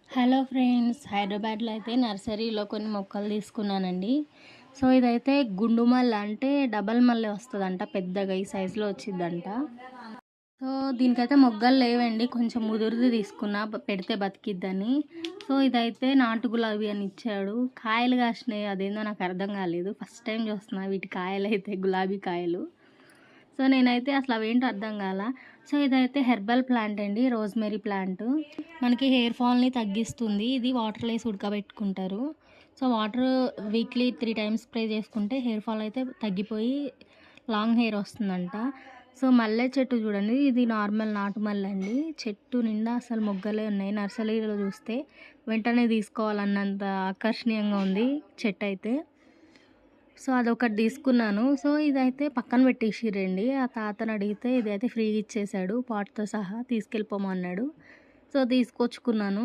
Hello friends, హైదరాబాద్లో అయితే నర్సరీలో కొన్ని మొక్కలు తీసుకున్నానండి. సో ఇదైతే గుండు మల్లె, అంటే డబల్ మల్లె వస్తుందంట, పెద్దగా ఈ సైజులో వచ్చిందంట. సో దీనికైతే మొగ్గలు లేవండి, కొంచెం ముదురుది తీసుకున్నా పెడితే బతికిద్దని. సో ఇదైతే నాటు గులాబీ అని ఇచ్చాడు. కాయలు కాసినాయి, అదేందో నాకు అర్థం కాలేదు. ఫస్ట్ టైం చూస్తున్నా వీటి కాయలు అయితే, గులాబీ కాయలు. సో నేనైతే అసలు అవేంటో అర్థం కాల. సో ఇదైతే హెర్బల్ ప్లాంట్ అండి, రోజ్మెరీ ప్లాంట్. మనకి హెయిర్ ఫాల్ని తగ్గిస్తుంది. ఇది వాటర్లో వేసి ఉడకబెట్టుకుంటారు. So water weekly 3 times spray చేసుకుంటే హెయిర్ ఫాల్ అయితే తగ్గిపోయి లాంగ్ హెయిర్ వస్తుందంట. సో మల్లె చెట్టు చూడండి, ఇది నార్మల్ నాటు మల్లె అండి. చెట్టు నిండా అసలు మొగ్గలే ఉన్నాయి. నర్సరీలో చూస్తే వెంటనే తీసుకోవాలన్నంత ఆకర్షణీయంగా ఉంది చెట్టు అయితే. సో అదొకటి తీసుకున్నాను. సో ఇదైతే పక్కన పెట్టేసిరండి. ఆ తాతను అడిగితే ఇదైతే ఫ్రీగా ఇచ్చేసాడు, పాట్తో సహా తీసుకెళ్ళిపోమన్నాడు. సో తీసుకొచ్చుకున్నాను.